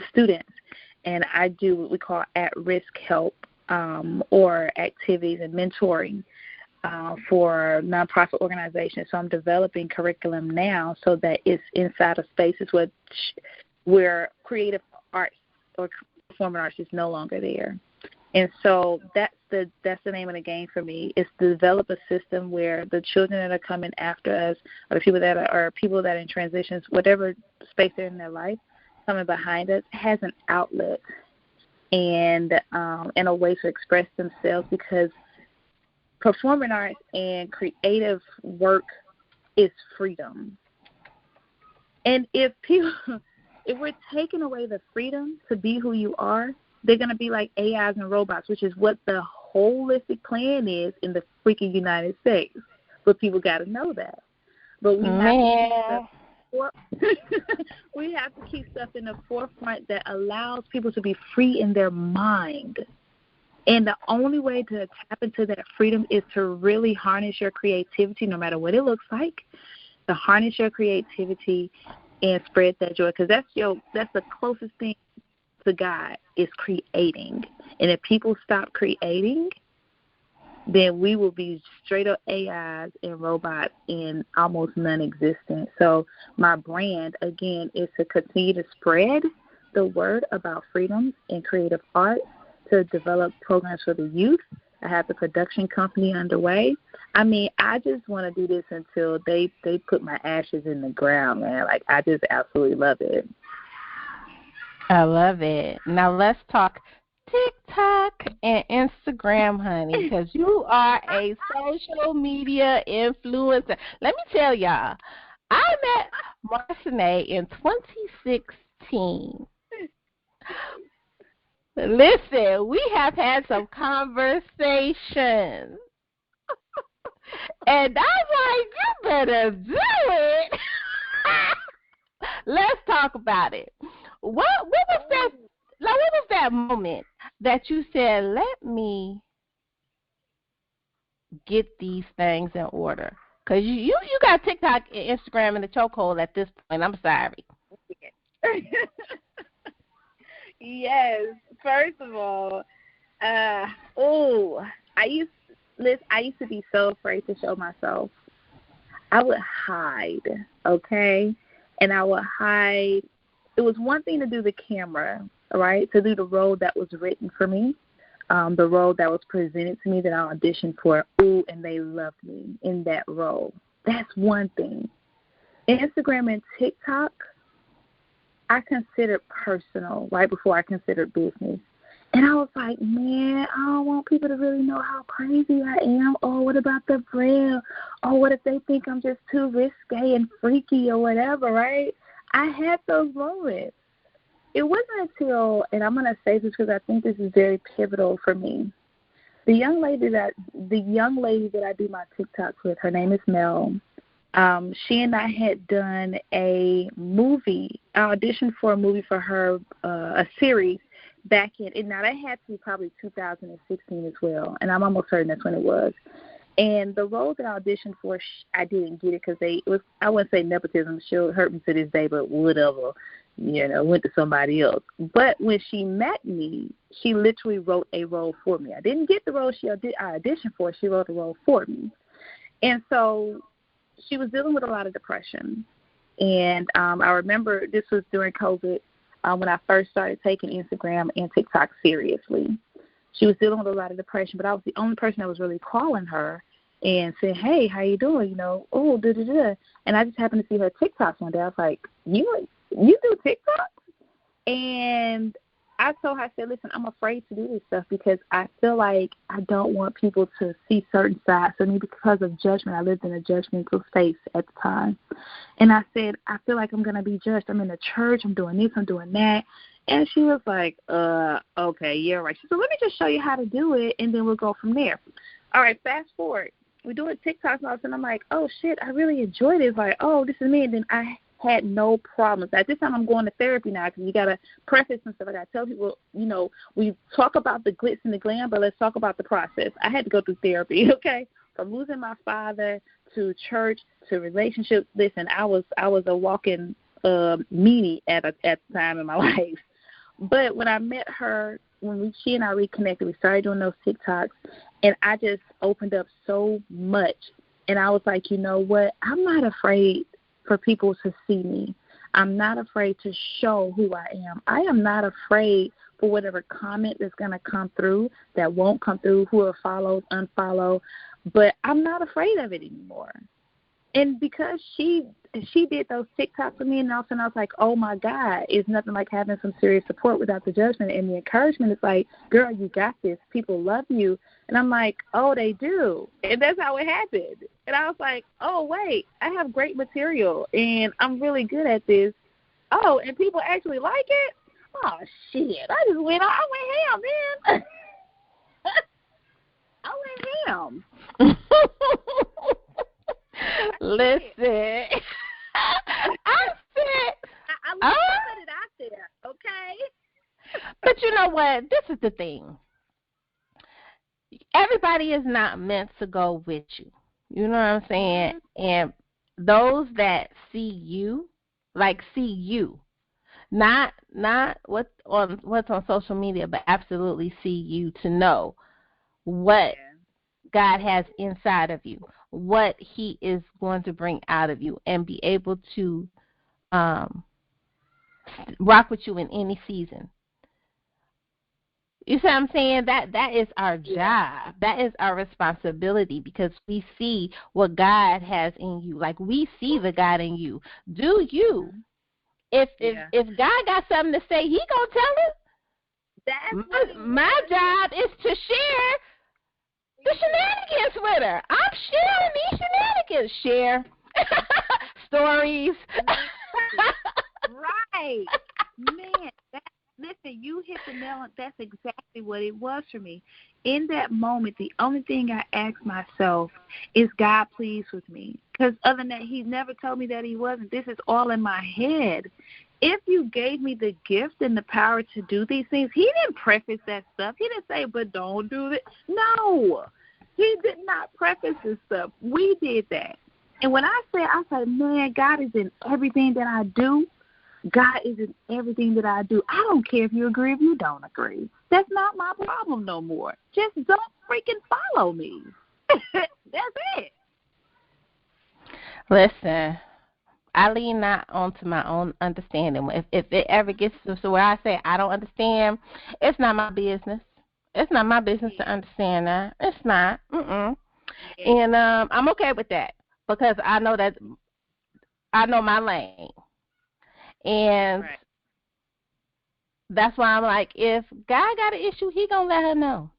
students, and I do what we call at-risk help or activities and mentoring for nonprofit organizations. So I'm developing curriculum now so that it's inside of spaces where creative arts or performing arts is no longer there. And so that's the name of the game for me, is to develop a system where the children that are coming after us, or the people that are in transitions, whatever space they're in their life, coming behind us, has an outlet and a way to express themselves, because performing arts and creative work is freedom. And if we're taking away the freedom to be who you are, they're going to be like AIs and robots, which is what the holistic plan is in the freaking United States. But people got to know that. But we have to keep stuff in the forefront that allows people to be free in their mind. And the only way to tap into that freedom is to really harness your creativity, no matter what it looks like, to harness your creativity and spread that joy, because that's the closest thing to God, is creating. And if people stop creating, then we will be straight up AIs and robots and almost non-existent. So my brand, again, is to continue to spread the word about freedoms and creative art, to develop programs for the youth. I have the production company underway. I mean, I just want to do this until they put my ashes in the ground, man. Like, I just absolutely love it. I love it. Now let's talk TikTok and Instagram, honey, because you are a social media influencer. Let me tell y'all, I met Marcinée in 2016. Listen, we have had some conversations. And I was like, you better do it. Let's talk about it. What was that? Like, what was that moment that you said, "Let me get these things in order"? Because you got TikTok and Instagram in the chokehold at this point. I'm sorry. Yes. First of all, I used to be so afraid to show myself. I would hide, okay? And I would hide. It was one thing to do the camera, right, to do the role that was written for me, the role that was presented to me that I auditioned for. Ooh, and they loved me in that role. That's one thing. Instagram and TikTok, I considered personal right before I considered business. And I was like, man, I don't want people to really know how crazy I am. Oh, what about the brand? Oh, what if they think I'm just too risque and freaky or whatever, right? I had those moments. It wasn't until, and I'm going to say this because I think this is very pivotal for me. The young lady that I do my TikToks with, her name is Mel. She and I had done a movie. I auditioned for a movie for her, a series back in. And now that had to be probably 2016 as well, and I'm almost certain that's when it was. And the role that I auditioned for, I didn't get it because I wouldn't say nepotism. She'll hurt me to this day, but whatever. Went to somebody else. But when she met me, she literally wrote a role for me. I didn't get the role I auditioned for. She wrote a role for me. And so she was dealing with a lot of depression. And I remember this was during COVID when I first started taking Instagram and TikTok seriously. She was dealing with a lot of depression, but I was the only person that was really calling her and saying, hey, how you doing? Oh, da-da-da. And I just happened to see her TikToks one day. I was like, you do TikTok? And I told her, I said, listen, I'm afraid to do this stuff because I feel like I don't want people to see certain sides of me because of judgment. I lived in a judgmental space at the time. And I said, I feel like I'm going to be judged. I'm in the church. I'm doing this. I'm doing that. And she was like, okay, yeah, right. She said, let me just show you how to do it, and then we'll go from there. All right, fast forward. We're doing TikToks now, and I'm like, oh, shit, I really enjoy this. Like, oh, this is me. And then I had no problems. At this time, I'm going to therapy now because you got to preface and stuff. I got to tell people, we talk about the glitz and the glam, but let's talk about the process. I had to go through therapy, okay? From losing my father to church to relationships. Listen, I was a walking meanie at the time in my life. But when I met her, she and I reconnected, we started doing those TikToks, and I just opened up so much. And I was like, you know what? I'm not afraid for people to see me. I'm not afraid to show who I am. I am not afraid for whatever comment that's going to come through, that won't come through, whoever follows, unfollow. But I'm not afraid of it anymore. And because she did those TikToks for me, and all of a sudden I was like, oh, my God, it's nothing like having some serious support without the judgment. And the encouragement is like, girl, you got this. People love you. And I'm like, oh, they do. And that's how it happened. And I was like, oh, wait, I have great material, and I'm really good at this. Oh, and people actually like it? Oh, shit. I went ham, man. I went ham. Listen, I said, I put it out there, okay? But you know what? This is the thing. Everybody is not meant to go with you. You know what I'm saying? And those that see you, not what's on social media, but absolutely see you to know what God has inside of you, what He is going to bring out of you, and be able to rock with you in any season. You see what I'm saying? That is our job. That is our responsibility, because we see what God has in you. Like, we see the God in you. Do you? If God got something to say, He gonna tell us. My job is to share the shenanigans with her. I'm sharing these shenanigans. Share stories. Right. Man, listen, you hit the nail on. That's exactly what it was for me. In that moment, the only thing I asked myself is, God pleased with me? Because other than that, He never told me that He wasn't. This is all in my head. If you gave me the gift and the power to do these things, He didn't preface that stuff. He didn't say, but don't do it. No, He did not preface this stuff. We did that. And when I said, man, God is in everything that I do. God is in everything that I do. I don't care if you agree, if you don't agree. That's not my problem no more. Just don't freaking follow me. That's it. Listen, I lean not onto my own understanding. If it ever gets to where I say I don't understand, it's not my business. It's not my business to understand that. It's not. And I'm okay with that because I know that I know my lane. And that's why I'm like, if God got an issue, he going to let her know.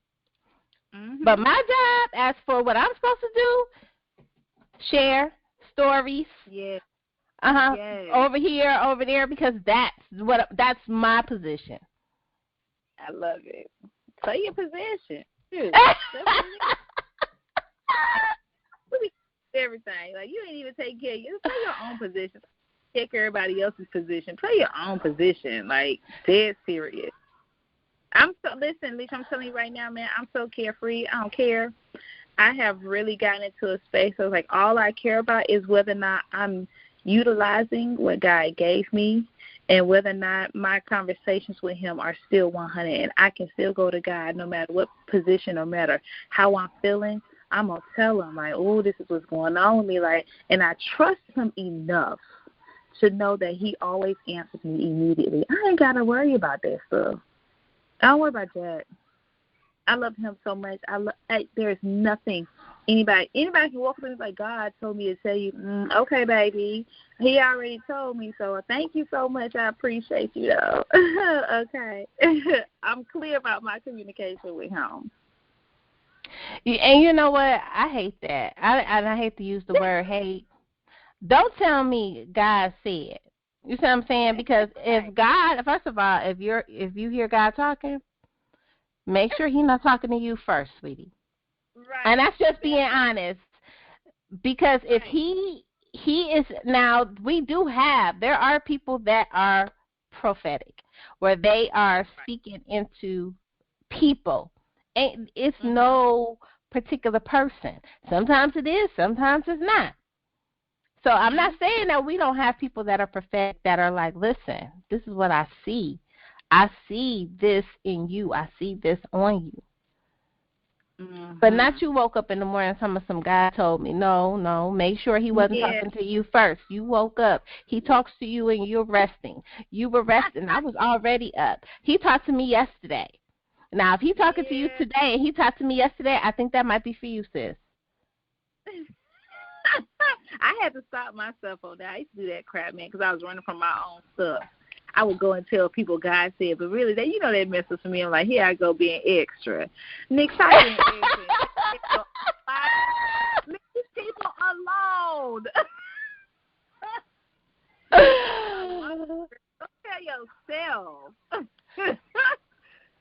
But my job, as for what I'm supposed to do, share stories. Yes. Over here, over there, because that's my position. I love it. Play your position. Everything. Like, you ain't even take care of you. Play your own position. Take everybody else's position. Play your own position. Like, dead serious. Listen, Lissha, I'm telling you right now, man, I'm so carefree. I don't care. I have really gotten into a space of, like, all I care about is whether or not I'm utilizing what God gave me and whether or not my conversations with him are still 100. And I can still go to God no matter what position, no matter how I'm feeling. I'm going to tell him, like, oh, this is what's going on with me. Like, and I trust him enough to know that he always answers me immediately. I ain't got to worry about that stuff. I don't worry about that. I love him so much. There's nothing anybody can walk up and be like, God told me to tell you, okay, baby. He already told me, so thank you so much. I appreciate you, though. Okay. I'm clear about my communication with him. And you know what? I hate that. I hate to use the word hate. Don't tell me God said. You see what I'm saying? Because if God, first of all, if you hear God talking, make sure he's not talking to you first, sweetie. Right. And that's just being honest. Because if he is, now there are people that are prophetic, where they are speaking into people. And it's no particular person. Sometimes it is, sometimes it's not. So I'm not saying that we don't have people that are prophetic that are like, listen, this is what I see. I see this in you. I see this on you. But not you woke up in the morning and some guy told me. No. Make sure he wasn't talking to you first. You woke up. He talks to you and you're resting. You were resting. I was already up. He talked to me yesterday. Now, if he's talking to you today and he talked to me yesterday, I think that might be for you, sis. I had to stop myself on that. I used to do that crap, man, because I was running from my own stuff. I would go and tell people God said, but really, that messes with me. I'm like, here I go being extra. Nick, stop being extra. Leave these people alone. Go tell yourself.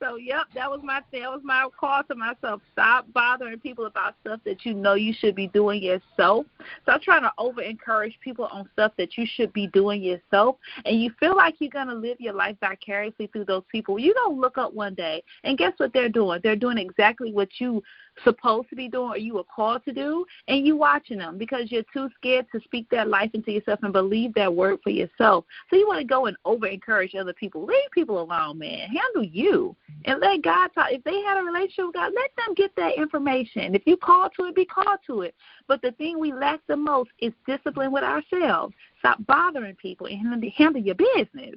So, yep, that was my call to myself. Stop bothering people about stuff that you know you should be doing yourself. Stop trying to over-encourage people on stuff that you should be doing yourself. And you feel like you're going to live your life vicariously through those people. You're going to look up one day, and guess what they're doing? They're doing exactly what you supposed to be doing or you were called to do, and you watching them because you're too scared to speak that life into yourself and believe that word for yourself. So you want to go and over-encourage other people. Leave people alone, man. Handle you. And let God talk. If they had a relationship with God, let them get that information. If you call to it, be called to it. But the thing we lack the most is discipline with ourselves. Stop bothering people and handle your business.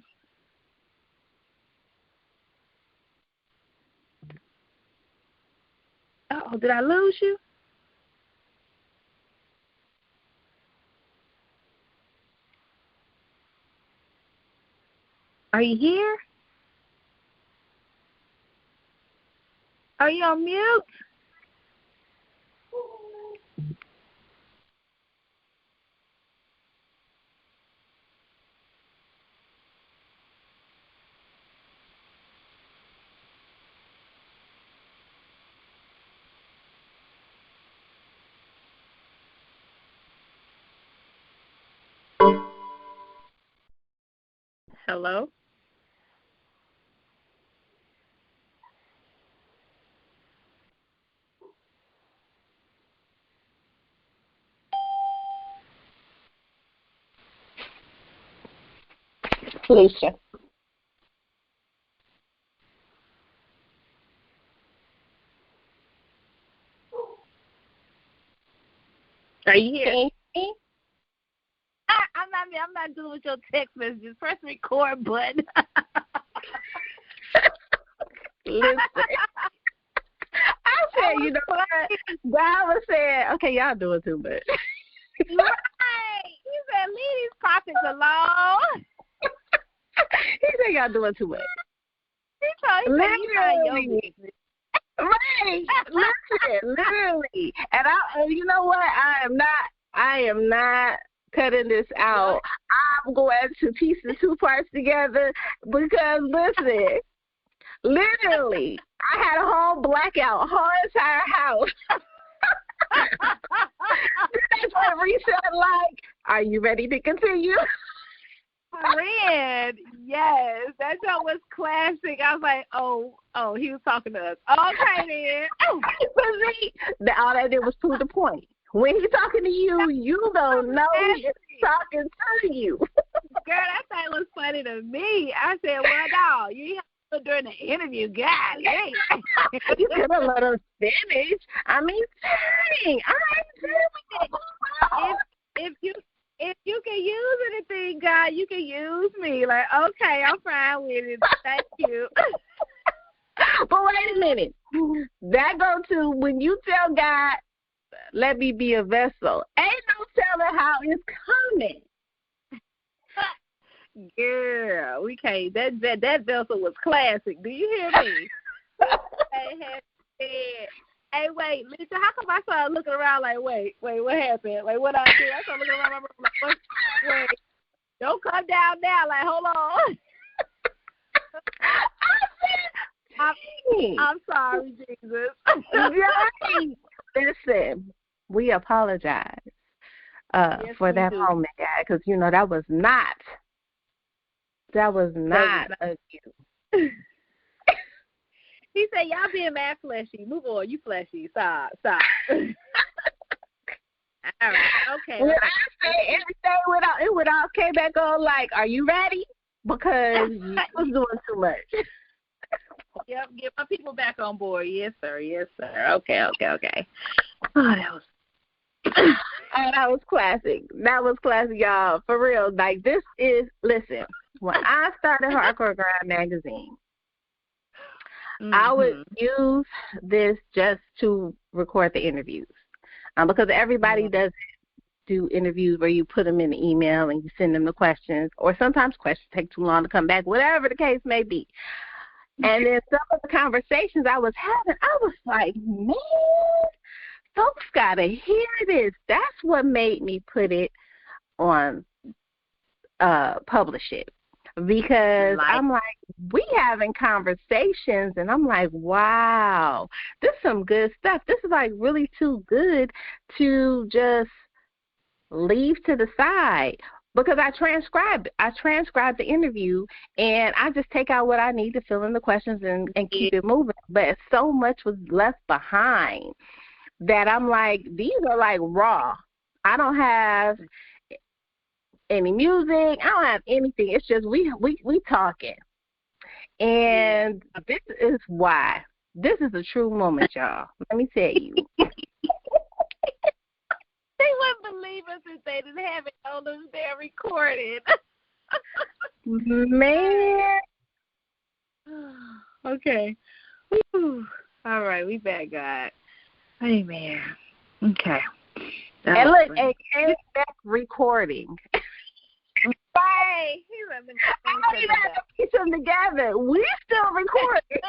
Uh-oh, did I lose you? Are you here? Are you on mute? Hello? Lissha. Are you here? Me? I'm not FaceTime me. I'm not doing with your text messages. Press record button. Listen. I said, you know what? God was saying, okay, y'all doing too much. Right. He said, leave these pockets alone. He said, y'all doing too much. He told you your business. Right. Listen, literally. And you know what? I am not cutting this out. I'm going to piece the two parts together because, listen, literally, I had a whole blackout, whole entire house. That's what reset like. Are you ready to continue? Friend, yes. That show was classic. I was like, oh, he was talking to us. Okay, then. But see, all that did was prove the point. When he's talking to you, you don't know he's talking to you. Girl, that thing was funny to me. I said, well, no, you have to during the interview, God. Hey. You could have let us finish. I mean, dang. If you can use anything, God, you can use me. Like, okay, I'm fine with it. Thank you. But wait a minute. That go to when you tell God, let me be a vessel. Ain't no telling how it's coming. Girl, we can't. That vessel was classic. Do you hear me? Hey, wait, Lissha, how come I started looking around like, wait, what happened? Like, what I did? I started looking around my room like, what? Wait, don't come down now. Like, hold on. I'm sorry, Jesus. Right. Listen, we apologize for that moment, guys, because, you know, that was not a you. He said, y'all being mad fleshy. Move on. You fleshy. Stop. All right. Okay. When I say everything it all came back on like, are you ready? Because you was doing too much. Yep. Get my people back on board. Yes, sir. Okay. Oh, that was classic. That was classic, y'all. For real. Like, listen, when I started Hardcore Grind magazine, I would use this just to record the interviews because everybody doesn't do interviews where you put them in the email and you send them the questions, or sometimes questions take too long to come back, whatever the case may be. And then some of the conversations I was having, I was like, man, folks got to hear this. That's what made me put it on publish it. Because I'm like, we having conversations, and I'm like, wow, this is some good stuff. This is like really too good to just leave to the side. Because I transcribed the interview, and I just take out what I need to fill in the questions and keep it moving. But so much was left behind that I'm like, these are like raw. I don't have any music. I don't have anything. It's just we talking. And this is why. This is a true moment, y'all. Let me tell you. They wouldn't believe us if they didn't have it on us there recorded. Man. Okay. Whew. All right, we back, God. Amen. Okay. And look, it came back recording. Right. I don't even have to piece them together. We still recording.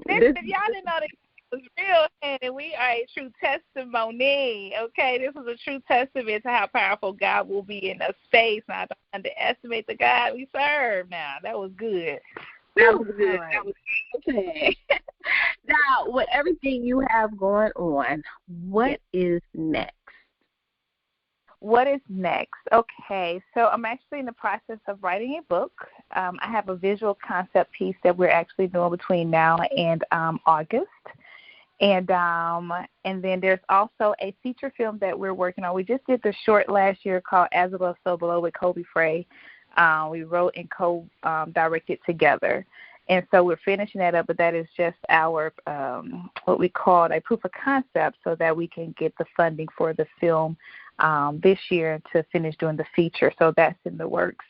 Listen, if y'all didn't know that it was real, and we are a true testimony, okay? This was a true testament to how powerful God will be in a space. Now, I don't underestimate the God we serve now. That was good. That was good. Right. That was good. Now, with everything you have going on, what is next? What is next? Okay, so I'm actually in the process of writing a book. I have a visual concept piece that we're actually doing between now and August. And then there's also a feature film that we're working on. We just did the short last year called As Above, So Below with Kobe Frey. We wrote and co-directed together. And so we're finishing that up, but that is just our what we call a proof of concept so that we can get the funding for the film this year to finish doing the feature. So that's in the works.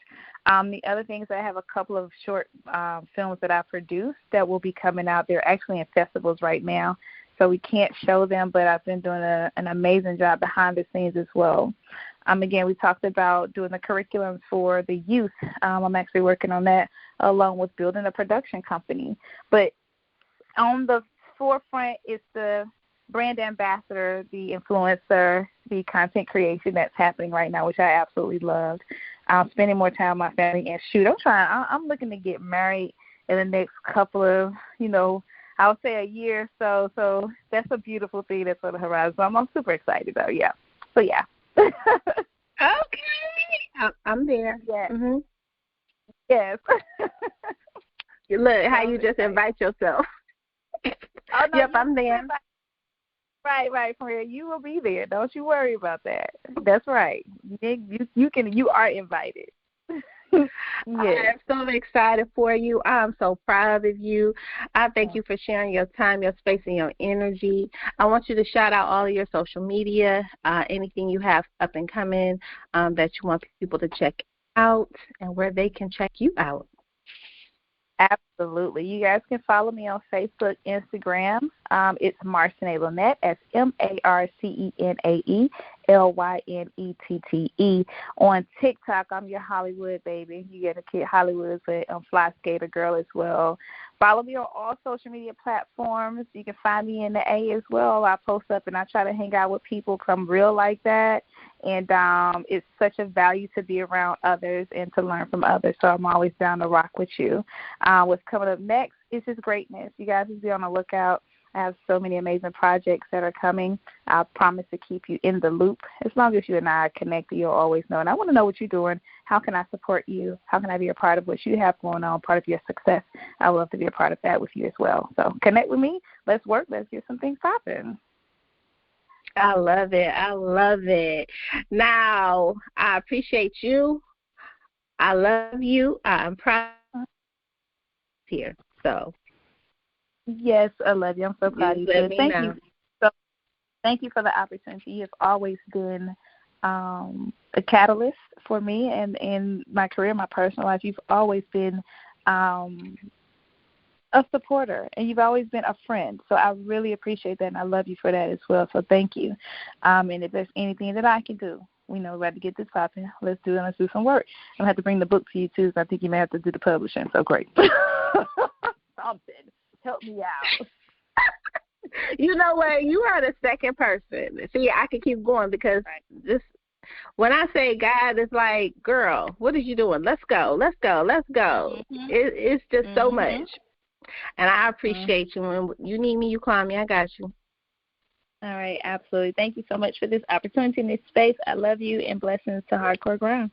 The other things, I have a couple of short films that I produced that will be coming out. They're actually in festivals right now, so we can't show them, but I've been doing an amazing job behind the scenes as well. Again, we talked about doing the curriculum for the youth. I'm actually working on that along with building a production company. But on the forefront is the brand ambassador, the influencer, the content creation that's happening right now, which I absolutely loved. Spending more time with my family. And shoot, I'm looking to get married in the next couple of, I would say a year or so. So that's a beautiful thing that's on the horizon. So I'm super excited though. Yeah. So yeah. Okay. I'm there. Yes. Mm-hmm. Yes. Look how you just invite yourself. Oh, no, yep, I'm there. Right, Maria. You will be there. Don't you worry about that. That's right. You are invited. Yes. I'm so excited for you. I'm so proud of you. I thank you for sharing your time, your space, and your energy. I want you to shout out all of your social media, anything you have up and coming that you want people to check out and where they can check you out. Absolutely. You guys can follow me on Facebook, Instagram. It's Marcenae Lynette. That's MarcenaeLynnette. On TikTok, I'm your Hollywood baby. You get a kid Hollywood, but I'm Fly Skater Girl as well. Follow me on all social media platforms. You can find me in the A as well. I post up and I try to hang out with people because I'm real like that. And it's such a value to be around others and to learn from others. So I'm always down to rock with you. What's coming up next is just greatness. You guys just be on the lookout. I have so many amazing projects that are coming. I promise to keep you in the loop. As long as you and I are connected, you'll always know. And I want to know what you're doing. How can I support you? How can I be a part of what you have going on, part of your success? I would love to be a part of that with you as well. So connect with me. Let's work. Let's get some things popping. I love it. I love it. Now, I appreciate you. I love you. I'm proud here. So. Yes, I love you. I'm so proud of you. Thank you. So, thank you for the opportunity. You have always been a catalyst for me and in my career, my personal life. You've always been a supporter, and you've always been a friend. So I really appreciate that, and I love you for that as well. So thank you. And if there's anything that I can do, we know we're about to get this popping. Let's do it. Let's do some work. I'm going to have to bring the book to you, too, so I think you may have to do the publishing. So great. Something. Help me out. You know what? You are the second person. See, I can keep going because this. When I say God, it's like, girl, what are you doing? Let's go. Let's go. Let's go. Mm-hmm. It's just so much. And I appreciate you. When you need me, you call me. I got you. All right. Absolutely. Thank you so much for this opportunity in this space. I love you, and blessings to Hardcore Ground.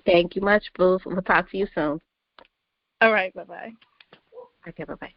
Thank you much, Boo. We'll talk to you soon. All right. Bye-bye. Okay, bye-bye.